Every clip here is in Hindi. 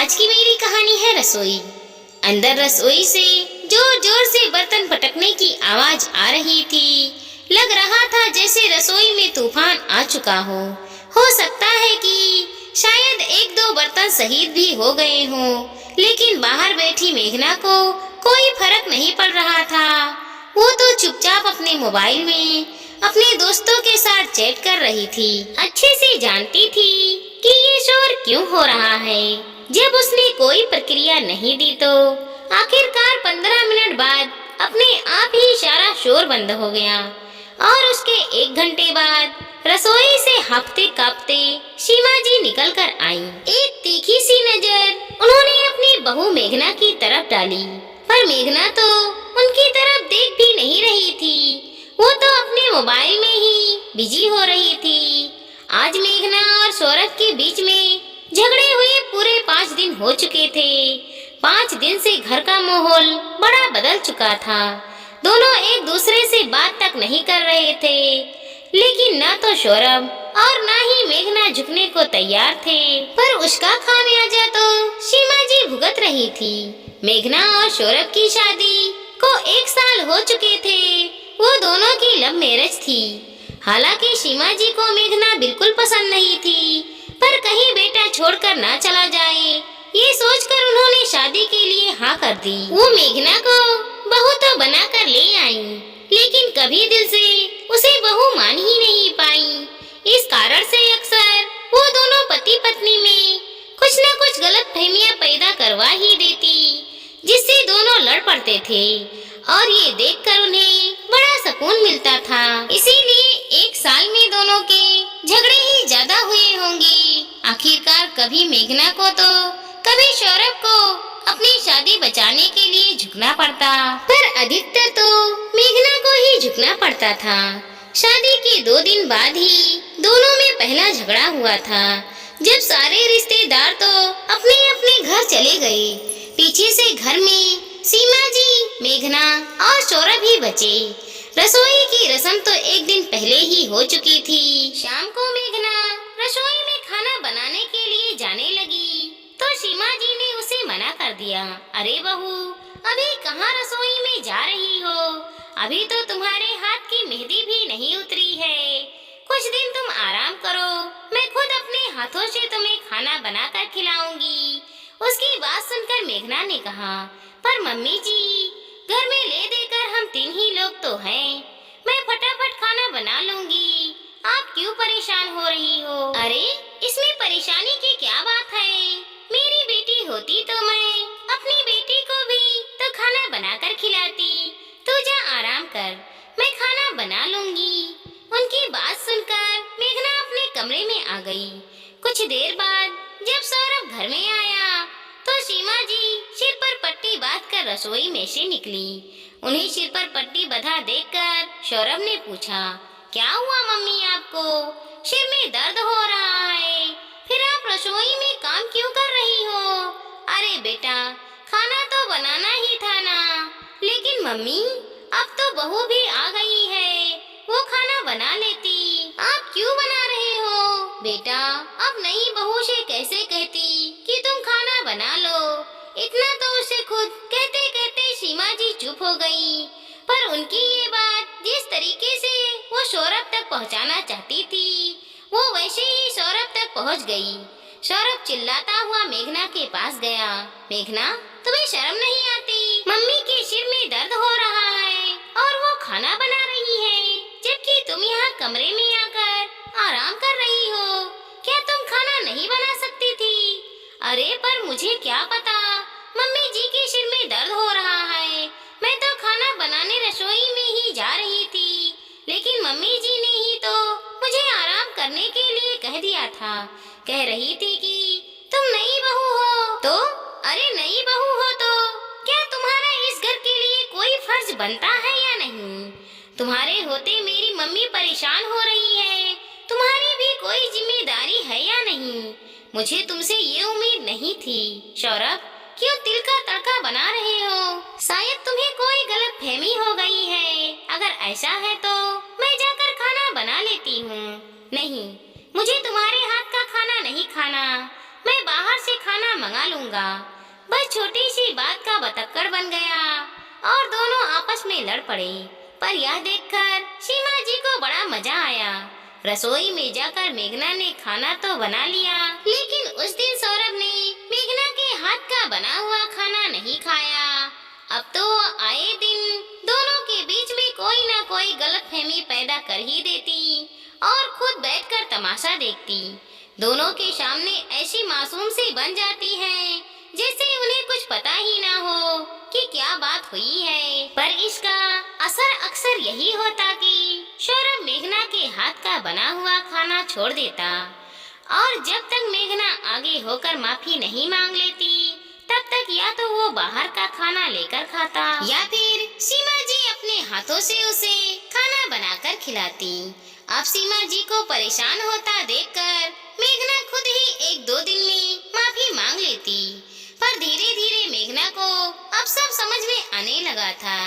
आज की मेरी कहानी है रसोई। अंदर रसोई से जोर जोर से बर्तन पटकने की आवाज आ रही थी। लग रहा था जैसे रसोई में तूफान आ चुका हो। सकता है कि शायद एक दो बर्तन शहीद भी हो गए हों, लेकिन बाहर बैठी मेघना को कोई फर्क नहीं पड़ रहा था। वो तो चुपचाप अपने मोबाइल में अपने दोस्तों के साथ चैट कर रही थी। अच्छे से जानती थी कि ये शोर क्यों हो रहा है। जब उसने कोई प्रक्रिया नहीं दी तो आखिरकार 15 मिनट बाद अपने आप ही सारा शोर बंद हो गया और उसके 1 घंटे बाद रसोई से हांफते कांपते सीमा जी निकल कर आई। एक तीखी सी नजर उन्होंने अपनी बहू मेघना की तरफ डाली, पर मेघना तो उनकी तरफ देख भी नहीं रही थी। वो तो अपने मोबाइल में ही बिजी हो रही थी। आज मेघना और सौरभ के बीच में झगड़े हुए पूरे 5 दिन हो चुके थे। 5 दिन से घर का माहौल बड़ा बदल चुका था। दोनों एक दूसरे से बात तक नहीं कर रहे थे, लेकिन ना तो सौरभ और ना ही मेघना झुकने को तैयार थे। पर उसका खामियाजा तो सीमा जी भुगत रही थी। मेघना और सौरभ की शादी को 1 साल हो चुके थे। वो दोनों की लव मैरिज थी। हालांकि सीमा जी को मेघना बिल्कुल पसंद नहीं थी, पर कहीं बेटा छोड़कर ना चला जाए, ये सोचकर उन्होंने शादी के लिए हाँ कर दी। वो मेघना को बहू तो बनाकर ले आई, लेकिन कभी दिल से उसे बहू मान ही नहीं पाई। इस कारण से अक्सर वो दोनों पति पत्नी में कुछ न कुछ गलतफहमियां पैदा करवा ही देती, जिससे दोनों लड़ पड़ते थे और ये देखकर उन्हें बड़ा सुकून मिलता था। इसीलिए 1 साल में दोनों के झगड़े ही ज्यादा हुए होंगे। आखिरकार कभी मेघना को तो कभी सौरभ को अपनी शादी बचाने के लिए झुकना पड़ता, पर अधिकतर तो मेघना को ही झुकना पड़ता था। शादी के 2 दिन बाद ही दोनों में पहला झगड़ा हुआ था, जब सारे रिश्तेदार तो अपने अपने घर चले गए। पीछे से घर में सीमा जी, मेघना और सौरभ ही बचे। रसोई की रस्म तो 1 दिन पहले ही हो चुकी थी। शाम को मेघना रसोई में खाना बनाने के लिए जाने लगी तो सीमा जी ने उसे मना कर दिया। अरे बहू, अभी कहाँ रसोई में जा रही हो? अभी तो तुम्हारे हाथ की मेहंदी भी नहीं उतरी है। कुछ दिन तुम आराम करो, मैं खुद अपने हाथों से तुम्हें खाना बनाकर खिलाऊंगी। उसकी बात सुनकर मेघना ने कहा, पर मम्मी जी, घर में ले देकर हम 3 ही लोग तो हैं। मैं फटाफट खाना बना लूंगी। आप क्यों परेशान हो रही हो? अरे, इसमें परेशानी की क्या बात है? मेरी बेटी होती तो मैं अपनी बेटी को भी तो खाना बनाकर खिलाती। तू जा आराम कर, मैं खाना बना लूंगी। उनकी बात सुनकर मेघना अपने कमरे में आ गई। कुछ देर बाद जब सौरभ घर में आया तो सीमा जी सिर पर पट्टी बांधकर रसोई में से निकली। उन्हें सिर पर पट्टी बंधा देखकर सौरभ ने पूछा, क्या हुआ मम्मी आपको? सिर में दर्द हो रहा है, फिर आप रसोई में काम क्यों कर रही हो? अरे बेटा, खाना तो बनाना ही था ना। लेकिन मम्मी, अब तो बहू भी आ गई है, वो खाना बना लेती। आप क्यों बना रहे हो? बेटा, अब नई बहू से कैसे कहती कि तुम खाना बना लो? इतना तो उसे खुद कहते कहते सीमा जी चुप हो गई। पर उनकी ये बात जिस तरीके से वो सौरभ तक पहुंचाना चाहती थी, वो वैसे ही सौरभ तक पहुंच गई। सौरभ चिल्लाता हुआ मेघना के पास गया। मेघना, तुम्हें शर्म नहीं आती? मम्मी के सिर में दर्द हो रहा है और वो खाना बना रही है, जबकि तुम यहाँ कमरे में आकर आराम कर रही हो। क्या तुम खाना नहीं बना सकती थी? अरे पर मुझे क्या पता, मम्मी जी के सिर में दर्द हो रहा है। मैं तो खाना बनाने रसोई में ही जा रही थी, लेकिन मम्मी जी ने ही तो मुझे आराम करने के लिए कह दिया था। कह रही थी कि तुम नई बहू हो तो? अरे नई बहू हो तो क्या तुम्हारा इस घर के लिए कोई फर्ज बनता है या नहीं? तुम्हारे होते मेरी मम्मी परेशान हो रही है, तुम्हारी भी कोई जिम्मेदारी है या नहीं? मुझे तुमसे ये उम्मीद नहीं थी। सौरभ, क्यों तिल का तड़का बना रहे हो? शायद तुम्हें कोई गलतफहमी हो गई है। अगर ऐसा है तो मैं जाकर खाना बना लेती हूँ। नहीं, मुझे तुम्हारे हाथ का खाना नहीं खाना। मैं बाहर से खाना मंगा लूंगा। बस छोटी सी बात का बतक्कड़ बन गया और दोनों आपस में लड़ पड़े। पर यह देखकर सीमा जी को बड़ा मजा आया। रसोई में जाकर मेघना ने खाना तो बना लिया, लेकिन उस दिन सौरभ ने मेघना के हाथ का बना हुआ खाना नहीं खाया। अब तो वो आए दिन दोनों के बीच में कोई ना कोई गलतफहमी पैदा कर ही देती और खुद बैठकर तमाशा देखती। दोनों के सामने ऐसी मासूम सी बन जाती हैं जैसे उन्हें कुछ पता ही ना हो कि क्या बात हुई है। पर इसका असर अक्सर यही होता कि सौरभ मेघना के हाथ का बना हुआ खाना छोड़ देता और जब तक मेघना आगे होकर माफी नहीं मांग लेती तब तक या तो वो बाहर का खाना लेकर खाता या फिर सीमा जी अपने हाथों से उसे खाना बनाकर खिलाती। अब सीमा जी को परेशान होता देखकर मेघना खुद ही 1-2 दिन में माफी मांग लेती। पर धीरे धीरे मेघना को अब सब समझ में आने लगा था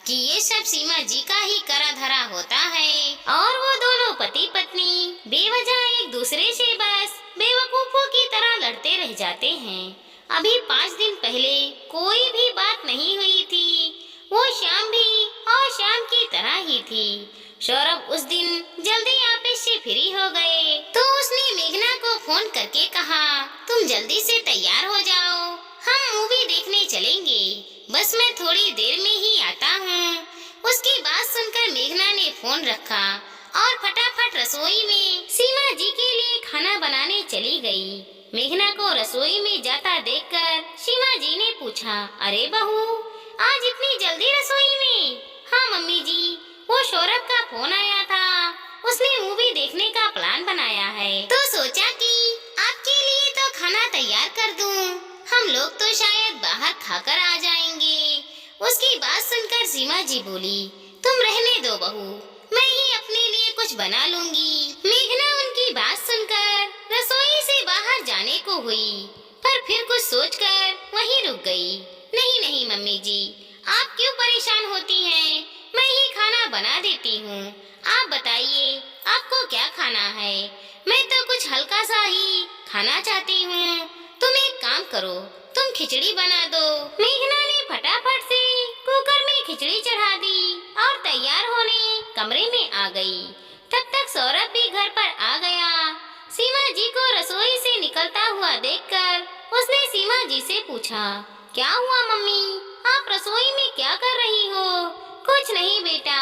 कि ये सब सीमा जी का ही करा धरा होता है और वो दोनों पति पत्नी बेवजह एक दूसरे से बस बेवकूफों की तरह लड़ते रह जाते हैं। अभी 5 दिन पहले कोई भी बात नहीं हुई थी, वो शाम भी और शाम की तरह ही थी। सौरभ उस दिन जल्दी ऑफिस से फ्री हो गए तो उसने मेघना को फोन करके कहा, तुम जल्दी से तैयार हो जाओ, हम मूवी देखने चलेंगे, बस मैं थोड़ी देर में ही आता हूँ। उसकी बात सुनकर मेघना ने फोन रखा और फटाफट रसोई में सीमा जी के लिए खाना बनाने चली गई। मेघना को रसोई में जाता देखकर सीमा जी ने पूछा, अरे बहू, आज इतनी जल्दी रसोई में? हाँ मम्मी जी, वो सौरभ का फोन आया था, उसने मूवी देखने का प्लान बनाया है तो सोचा कि आपके लिए तो खाना तैयार कर दूं, हम लोग तो शायद बाहर खाकर आ जाएंगे। उसकी बात सुनकर सीमा जी बोली, तुम रहने दो बहू, मैं ही अपने लिए कुछ बना लूंगी। मेघना उनकी बात सुनकर रसोई से बाहर जाने को हुई, पर फिर कुछ सोचकर वहीं रुक गई। नहीं नहीं मम्मी जी, आप क्यों परेशान होती हैं, मैं ही खाना बना देती हूँ। आप बताइए आपको क्या खाना है, मैं तो कुछ हल्का सा ही खाना चाहती हूँ। तुम एक काम करो, तुम खिचड़ी बना दो। मेघना ने फटाफट से कुकर में खिचड़ी चढ़ा दी और तैयार होने कमरे में आ गई। तब तक सौरभ भी घर पर आ गया। सीमा जी को रसोई से निकलता हुआ देखकर उसने सीमा जी से पूछा, क्या हुआ मम्मी, आप रसोई में क्या कर रही हो? कुछ नहीं बेटा,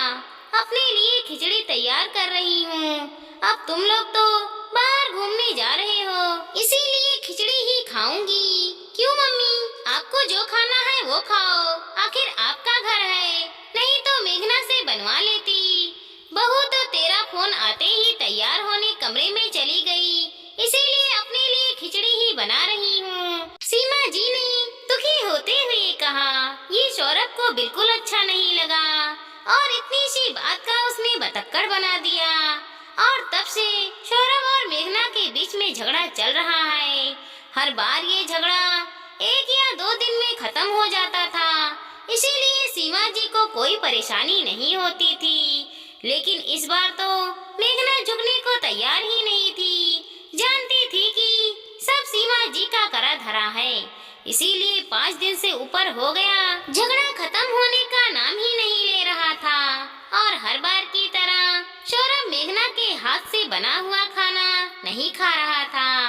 अपने लिए खिचड़ी तैयार कर रही हूँ। अब तुम लोग तो बाहर घूमने जा रहे हो, इसीलिए खिचड़ी ही खाऊंगी। क्यों मम्मी, आपको जो खाना है वो खाओ, आखिर आपका घर है, नहीं तो मेघना से बनवा लेती। बहू तो तेरा फोन आते ही तैयार होने कमरे में चली गई, इसीलिए अपने लिए खिचड़ी ही बना रही हूँ। सीमा जी ने दुखी होते हुए कहा। ये सौरभ को बिल्कुल अच्छा नहीं लगा और इतनी सी बात का उसने बतक्कड़ बना दिया और तब से सौरभ और मेघना के बीच में झगड़ा चल रहा है। हर बार ये झगड़ा 1 या 2 दिन में खत्म हो जाता था, इसीलिए सीमा जी को कोई परेशानी नहीं होती थी। लेकिन इस बार तो मेघना झुकने को तैयार ही नहीं थी, जानती थी कि सब सीमा जी का करा धरा है, इसीलिए 5 दिन से ऊपर हो गया, झगड़ा खत्म होने का नाम ही नहीं ले रहा था। और हर बार की तरह सौरभ मेघना के हाथ से बना हुआ खाना नहीं खा रहा था।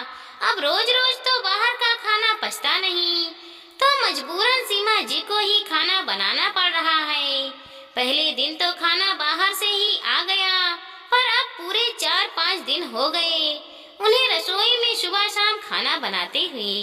अब रोज रोज तो बाहर का खाना पचता नहीं, तो मजबूरन सीमा जी को ही खाना बनाना पड़ रहा है। पहले दिन तो खाना बाहर से ही आ गया, पर अब पूरे 4-5 दिन हो गए उन्हें रसोई में सुबह शाम खाना बनाते हुए।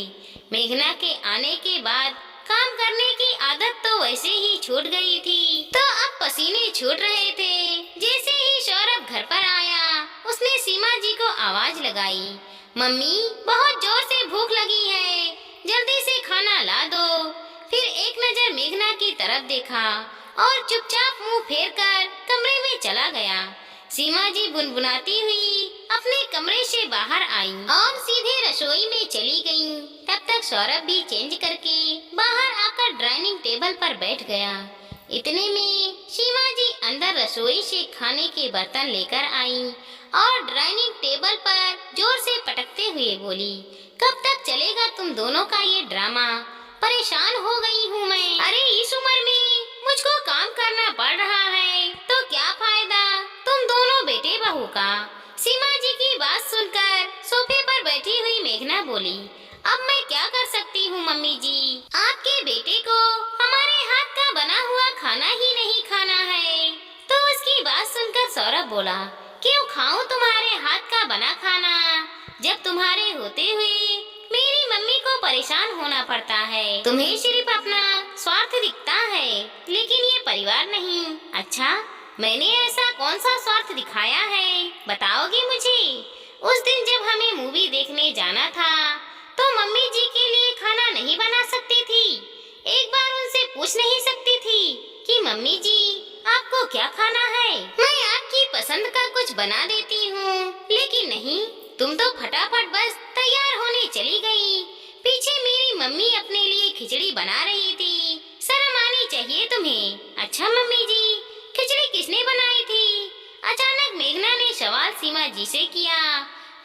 मेघना के आने के बाद काम करने की आदत तो वैसे ही छूट गई थी, तो अब पसीने छूट रहे थे। जैसे ही सौरभ घर पर आया, उसने सीमा जी को आवाज लगाई, मम्मी बहुत जोर से भूख लगी है, जल्दी से खाना ला दो। फिर एक नजर मेघना की तरफ देखा और चुपचाप मुंह फेरकर कमरे में चला गया। सीमा जी बुनबुनाती हुई अपने कमरे से बाहर आई और सीधे रसोई में चली गईं। तब तक सौरभ भी चेंज करके बाहर आकर डाइनिंग टेबल पर बैठ गया। इतने में सीमा जी अंदर रसोई से खाने के बर्तन लेकर आईं और डाइनिंग टेबल पर जोर से पटकते हुए बोली, कब तक चलेगा तुम दोनों का ये ड्रामा? परेशान हो गई हूँ मैं। अरे इस उम्र में मुझको काम करना पड़ रहा है तो क्या फायदा तुम दोनों बेटे बहू का। सीमा जी की बात सुनकर सोफे पर बैठी हुई मेघना बोली, अब मैं क्या कर सकती हूँ मम्मी जी, आपके बेटे को हमारे हाथ का बना हुआ खाना ही नहीं खाना है। तो उसकी बात सुनकर सौरभ बोला, क्यों खाऊं तुम्हारे हाथ का बना खाना, जब तुम्हारे होते हुए मेरी मम्मी को परेशान होना पड़ता है। तुम्हें सिर्फ अपना स्वार्थ दिखता है लेकिन ये परिवार नहीं। अच्छा, मैंने ऐसा कौन सा स्वार्थ दिखाया है, बताओगी मुझे? उस दिन जब हमें मूवी देखने जाना था तो मम्मी जी के लिए खाना नहीं बना सकती थी? एक बार उनसे पूछ नहीं सकती थी कि मम्मी जी आपको क्या खाना है, मैं आपकी पसंद का कुछ बना देती हूँ। लेकिन नहीं, तुम तो फटाफट बस तैयार होने चली गई। पीछे मेरी मम्मी अपने लिए खिचड़ी बना रही थी, शर्म आनी चाहिए तुम्हें। अच्छा मम्मी जी, खिचड़ी किसने बनाई थी? अचानक मेघना ने सवाल सीमा जी से किया।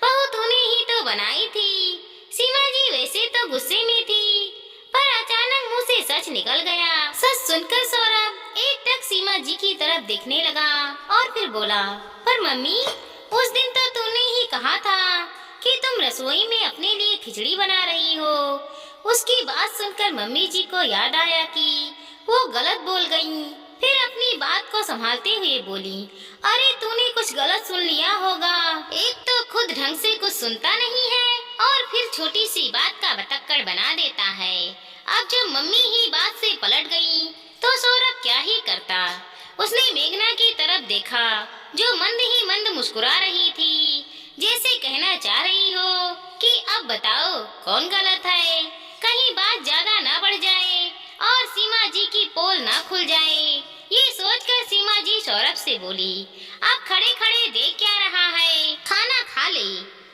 बहू तूने ही तो बनाई थी। सीमा जी वैसे तो गुस्से में थी पर अचानक मुंह से सच निकल गया। सच सुनकर सौरभ एकटक सीमा जी की तरफ देखने लगा और फिर बोला, पर मम्मी उस दिन तो तूने ही कहा था कि तुम रसोई में अपने लिए खिचड़ी बना रही हो। उसकी बात सुनकर मम्मी जी को याद आया कि वो गलत बोल गईं। फिर अपनी बात को संभालते हुए बोली, अरे तूने कुछ गलत सुन लिया होगा। एक तो खुद ढंग से कुछ सुनता नहीं है और फिर छोटी सी बात का बतक्कड़ बना देता है। अब जब मम्मी ही बात से पलट गई तो सौरभ क्या ही करता। उसने मेघना की तरफ देखा जो मंद ही मंद मुस्कुरा रही थी, जैसे कहना चाह रही हो कि अब बताओ कौन गलत है, कहीं बात ज्यादा ना बढ़ जाए और सीमा जी की पोल ना खुल जाए। ये सोचकर सीमा जी सौरभ से बोली, अब खड़े खड़े देख क्या रहा है, खाना खा ले।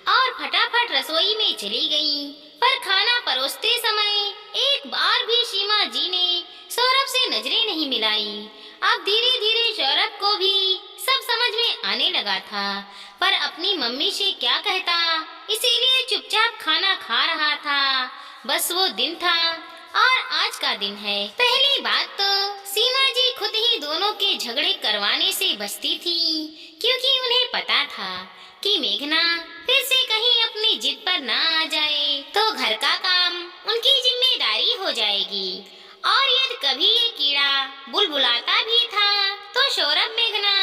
और फटाफट रसोई में चली गई। पर खाना परोसते समय एक बार भी सीमा जी ने सौरभ से नजरें नहीं मिलाई। अब धीरे धीरे सौरभ को भी सब समझ में आने लगा था, पर अपनी मम्मी से क्या कहता, इसीलिए चुपचाप खाना खा रहा था। बस वो दिन था और आज का दिन है। पहली बात तो सीमा जी खुद ही दोनों के झगड़े करवाने से बचती थी, क्योंकि उन्हें पता था कि मेघना फिर से कहीं अपनी जिद पर ना आ जाए तो घर का काम उनकी जिम्मेदारी हो जाएगी। और यदि कभी ये कीड़ा बुलबुलाता भी था तो सौरभ मेघना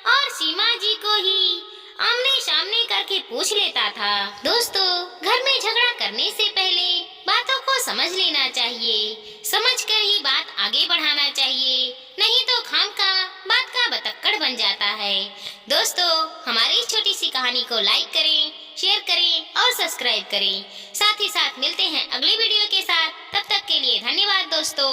और सीमा जी को ही आमने सामने करके पूछ लेता था। दोस्तों, घर में झगड़ा करने से पहले बातों को समझ लेना चाहिए, समझकर ही बात आगे बढ़ाना चाहिए, नहीं तो खामखा बात का बतक्कड़ बन जाता है। दोस्तों, हमारी इस छोटी सी कहानी को लाइक करें, शेयर करें और सब्सक्राइब करें। साथ ही साथ मिलते हैं अगली वीडियो के साथ। तब तक के लिए धन्यवाद दोस्तों।